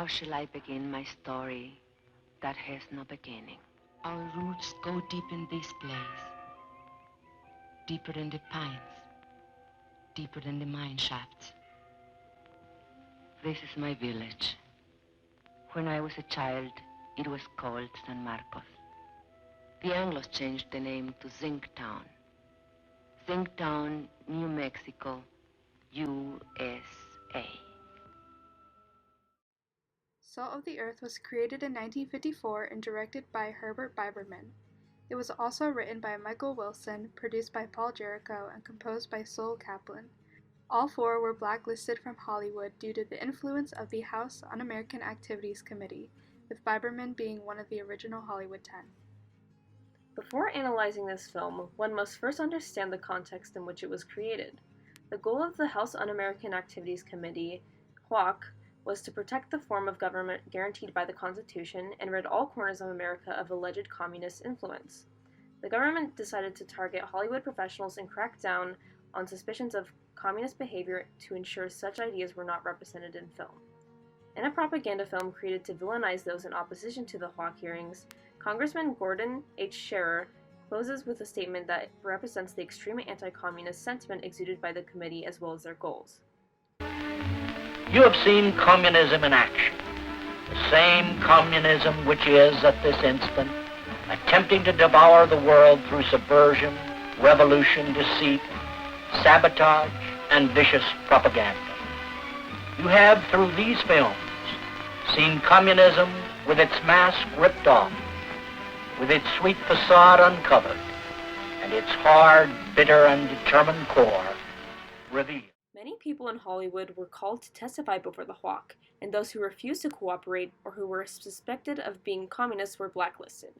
How shall I begin my story that has no beginning? Our roots go deep in this place, deeper than the pines, deeper than the mine shafts. This is my village. When I was a child, it was called San Marcos. The Anglos changed the name to Zinc Town. Zinc Town, New Mexico, USA. Salt of the Earth was created in 1954 and directed by Herbert Biberman. It was also written by Michael Wilson, produced by Paul Jericho, and composed by Sol Kaplan. All four were blacklisted from Hollywood due to the influence of the House Un-American Activities Committee, with Biberman being one of the original Hollywood 10. Before analyzing this film, one must first understand the context in which it was created. The goal of the House Un-American Activities Committee, HUAC, was to protect the form of government guaranteed by the Constitution and rid all corners of America of alleged communist influence. The government decided to target Hollywood professionals and crack down on suspicions of communist behavior to ensure such ideas were not represented in film. In a propaganda film created to villainize those in opposition to the HUAC hearings, Congressman Gordon H. Scherer closes with a statement that represents the extreme anti-communist sentiment exuded by the committee as well as their goals. You have seen communism in action, the same communism which is, at this instant, attempting to devour the world through subversion, revolution, deceit, sabotage, and vicious propaganda. You have, through these films, seen communism with its mask ripped off, with its sweet facade uncovered, and its hard, bitter, and determined core revealed. Many people in Hollywood were called to testify before the HUAC, and those who refused to cooperate or who were suspected of being communists were blacklisted.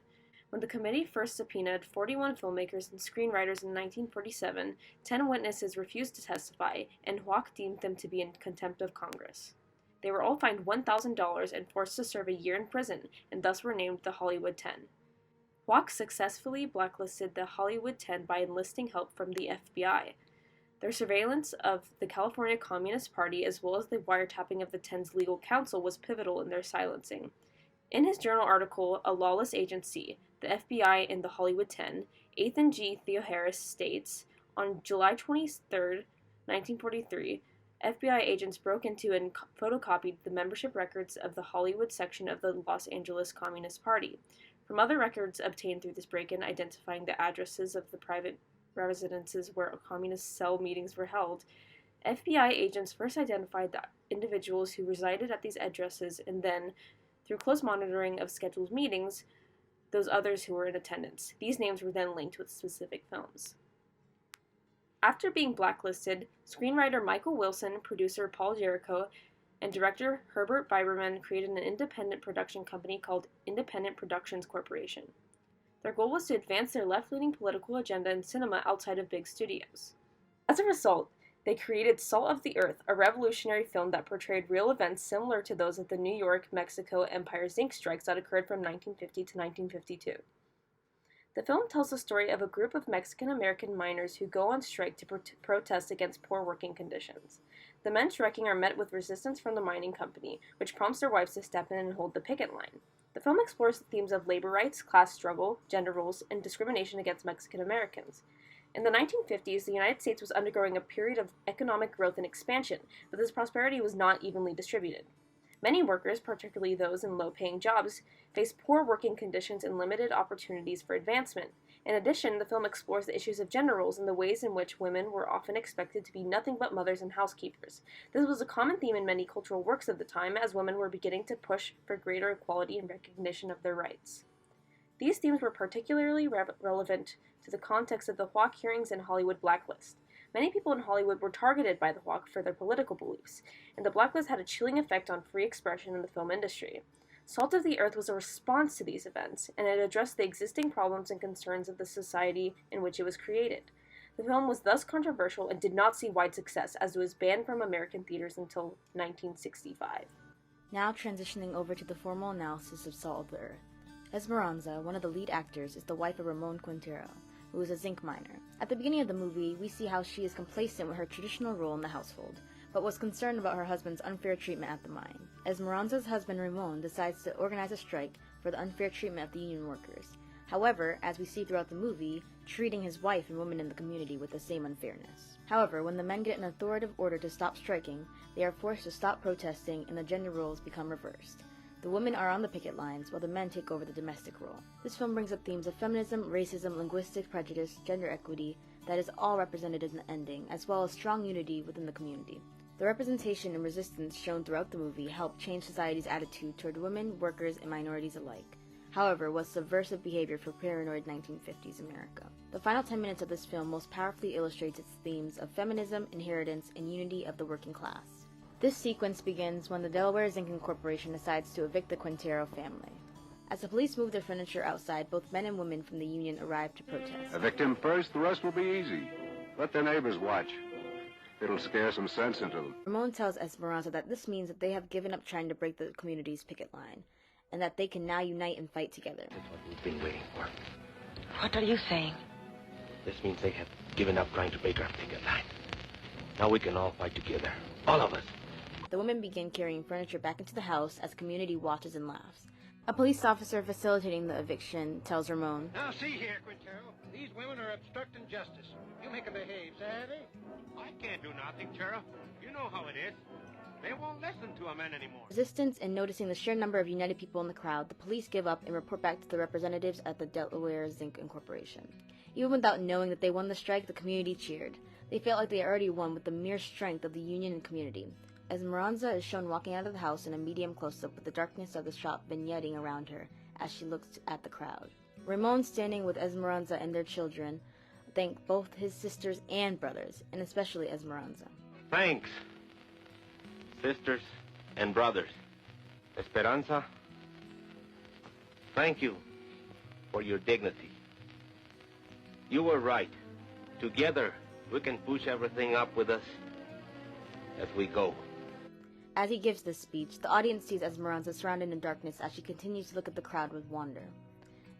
When the committee first subpoenaed 41 filmmakers and screenwriters in 1947, 10 witnesses refused to testify, and HUAC deemed them to be in contempt of Congress. They were all fined $1,000 and forced to serve a year in prison, and thus were named the Hollywood 10. HUAC successfully blacklisted the Hollywood 10 by enlisting help from the FBI. Their surveillance of the California Communist Party as well as the wiretapping of the 10's legal counsel was pivotal in their silencing. In his journal article, A Lawless Agency, the FBI in the Hollywood 10, Ethan G. Theoharis states, on July 23, 1943, FBI agents broke into and photocopied the membership records of the Hollywood section of the Los Angeles Communist Party. From other records obtained through this break-in identifying the addresses of the private residences where communist cell meetings were held, FBI agents first identified the individuals who resided at these addresses and then, through close monitoring of scheduled meetings, those others who were in attendance. These names were then linked with specific films. After being blacklisted, screenwriter Michael Wilson, producer Paul Jericho, and director Herbert Biberman created an independent production company called Independent Productions Corporation. Their goal was to advance their left-leaning political agenda in cinema outside of big studios. As a result, they created Salt of the Earth, a revolutionary film that portrayed real events similar to those of the New York-Mexico Empire zinc strikes that occurred from 1950 to 1952. The film tells the story of a group of Mexican-American miners who go on strike to protest against poor working conditions. The men striking are met with resistance from the mining company, which prompts their wives to step in and hold the picket line. The film explores the themes of labor rights, class struggle, gender roles, and discrimination against Mexican Americans. In the 1950s, the United States was undergoing a period of economic growth and expansion, but this prosperity was not evenly distributed. Many workers, particularly those in low-paying jobs, faced poor working conditions and limited opportunities for advancement. In addition, the film explores the issues of gender roles and the ways in which women were often expected to be nothing but mothers and housekeepers. This was a common theme in many cultural works of the time, as women were beginning to push for greater equality and recognition of their rights. These themes were particularly relevant to the context of the HUAC hearings and Hollywood blacklist. Many people in Hollywood were targeted by the HUAC for their political beliefs, and the blacklist had a chilling effect on free expression in the film industry. Salt of the Earth was a response to these events, and it addressed the existing problems and concerns of the society in which it was created. The film was thus controversial and did not see wide success, as it was banned from American theaters until 1965. Now transitioning over to the formal analysis of Salt of the Earth. Esperanza, one of the lead actors, is the wife of Ramon Quintero, who is a zinc miner. At the beginning of the movie, we see how she is complacent with her traditional role in the household, but was concerned about her husband's unfair treatment at the mine. Esperanza's husband Ramon decides to organize a strike for the unfair treatment of the union workers. However, as we see throughout the movie, treating his wife and women in the community with the same unfairness. However, when the men get an authoritative order to stop striking, they are forced to stop protesting and the gender roles become reversed. The women are on the picket lines, while the men take over the domestic role. This film brings up themes of feminism, racism, linguistic prejudice, gender equity, that is all represented in the ending, as well as strong unity within the community. The representation and resistance shown throughout the movie helped change society's attitude toward women, workers, and minorities alike. However, was subversive behavior for paranoid 1950s America. The final 10 minutes of this film most powerfully illustrates its themes of feminism, inheritance, and unity of the working class. This sequence begins when the Delaware Zinc Corporation decides to evict the Quintero family. As the police move their furniture outside, both men and women from the union arrive to protest. Evict him first, the rest will be easy. Let their neighbors watch. It'll scare some sense into them. Ramon tells Esperanza that this means that they have given up trying to break the community's picket line, and that they can now unite and fight together. That's what we've been waiting for. What are you saying? This means they have given up trying to break our picket line. Now we can all fight together. All of us. The women begin carrying furniture back into the house as the community watches and laughs. A police officer facilitating the eviction tells Ramon, Now see here, Quintero. These women are obstructing justice. You make them behave, savvy? I can't do nothing, Sheriff. You know how it is. They won't listen to a man anymore. Resistance and noticing the sheer number of united people in the crowd, the police give up and report back to the representatives at the Delaware Zinc Corporation. Even without knowing that they won the strike, the community cheered. They felt like they already won with the mere strength of the union and community. Esperanza is shown walking out of the house in a medium close-up with the darkness of the shop vignetting around her as she looks at the crowd. Ramon, standing with Esperanza and their children, thank both his sisters and brothers, and especially Esperanza. Thanks, sisters and brothers. Esperanza, thank you for your dignity. You were right. Together, we can push everything up with us as we go. As he gives this speech, the audience sees Esperanza surrounded in darkness as she continues to look at the crowd with wonder.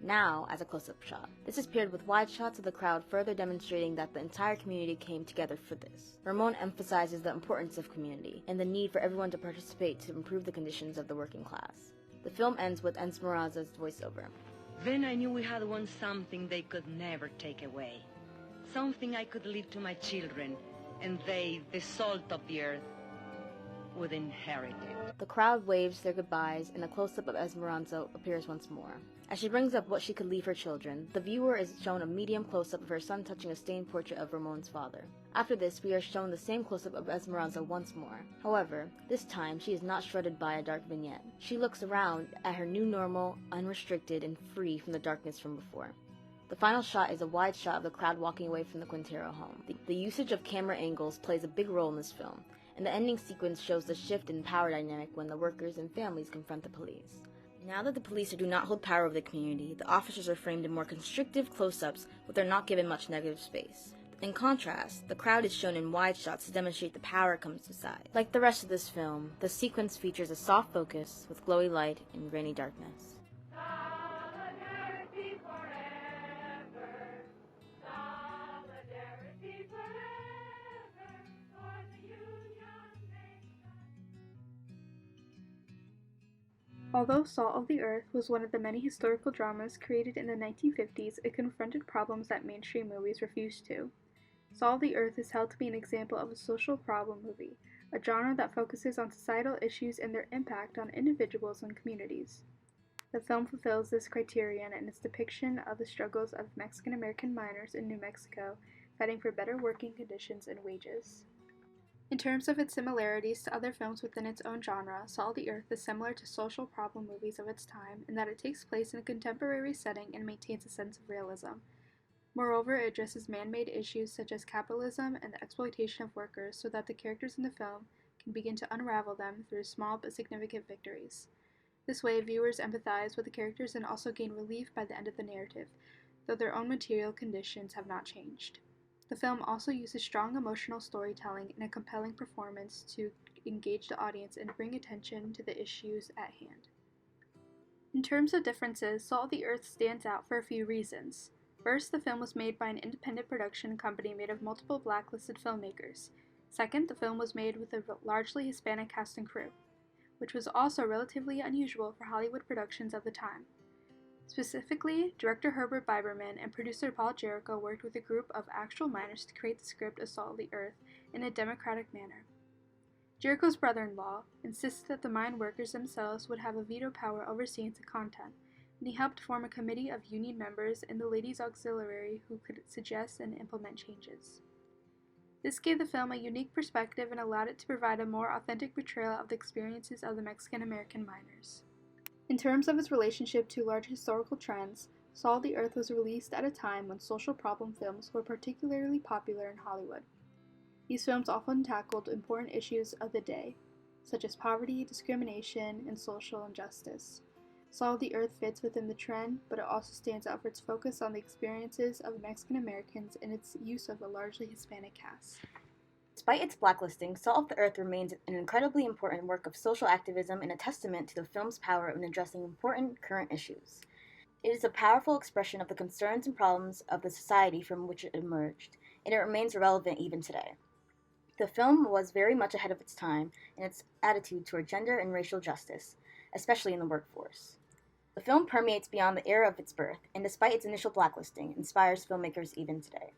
Now, as a close-up shot. This is paired with wide shots of the crowd, further demonstrating that the entire community came together for this. Ramon emphasizes the importance of community and the need for everyone to participate to improve the conditions of the working class. The film ends with Esperanza's voiceover. Then I knew we had won something they could never take away. Something I could leave to my children, and they, the salt of the earth, would inherit it. The crowd waves their goodbyes, and a close-up of Esperanza appears once more. As she brings up what she could leave her children, the viewer is shown a medium close-up of her son touching a stained portrait of Ramon's father. After this, we are shown the same close-up of Esperanza once more. However, this time she is not shrouded by a dark vignette. She looks around at her new normal, unrestricted, and free from the darkness from before. The final shot is a wide shot of the crowd walking away from the Quintero home. The usage of camera angles plays a big role in this film, and the ending sequence shows the shift in power dynamic when the workers and families confront the police. Now that the police do not hold power over the community, the officers are framed in more constrictive close-ups, but they're not given much negative space. In contrast, the crowd is shown in wide shots to demonstrate the power comes to side. Like the rest of this film, the sequence features a soft focus with glowy light and grainy darkness. Although Salt of the Earth was one of the many historical dramas created in the 1950s, it confronted problems that mainstream movies refused to. Salt of the Earth is held to be an example of a social problem movie, a genre that focuses on societal issues and their impact on individuals and communities. The film fulfills this criterion in its depiction of the struggles of Mexican-American miners in New Mexico fighting for better working conditions and wages. In terms of its similarities to other films within its own genre, Salt of the Earth is similar to social problem movies of its time in that it takes place in a contemporary setting and maintains a sense of realism. Moreover, it addresses man-made issues such as capitalism and the exploitation of workers so that the characters in the film can begin to unravel them through small but significant victories. This way, viewers empathize with the characters and also gain relief by the end of the narrative, though their own material conditions have not changed. The film also uses strong emotional storytelling and a compelling performance to engage the audience and bring attention to the issues at hand. In terms of differences, Salt of the Earth stands out for a few reasons. First, the film was made by an independent production company made of multiple blacklisted filmmakers. Second, the film was made with a largely Hispanic cast and crew, which was also relatively unusual for Hollywood productions of the time. Specifically, director Herbert Biberman and producer Paul Jericho worked with a group of actual miners to create the script of Salt of the Earth in a democratic manner. Jericho's brother-in-law insisted that the mine workers themselves would have a veto power overseeing the content, and he helped form a committee of union members and the Ladies' Auxiliary who could suggest and implement changes. This gave the film a unique perspective and allowed it to provide a more authentic portrayal of the experiences of the Mexican-American miners. In terms of its relationship to large historical trends, Salt of the Earth was released at a time when social problem films were particularly popular in Hollywood. These films often tackled important issues of the day, such as poverty, discrimination, and social injustice. Salt of the Earth fits within the trend, but it also stands out for its focus on the experiences of Mexican Americans and its use of a largely Hispanic cast. Despite its blacklisting, Salt of the Earth remains an incredibly important work of social activism and a testament to the film's power in addressing important current issues. It is a powerful expression of the concerns and problems of the society from which it emerged, and it remains relevant even today. The film was very much ahead of its time in its attitude toward gender and racial justice, especially in the workforce. The film permeates beyond the era of its birth, and despite its initial blacklisting, inspires filmmakers even today.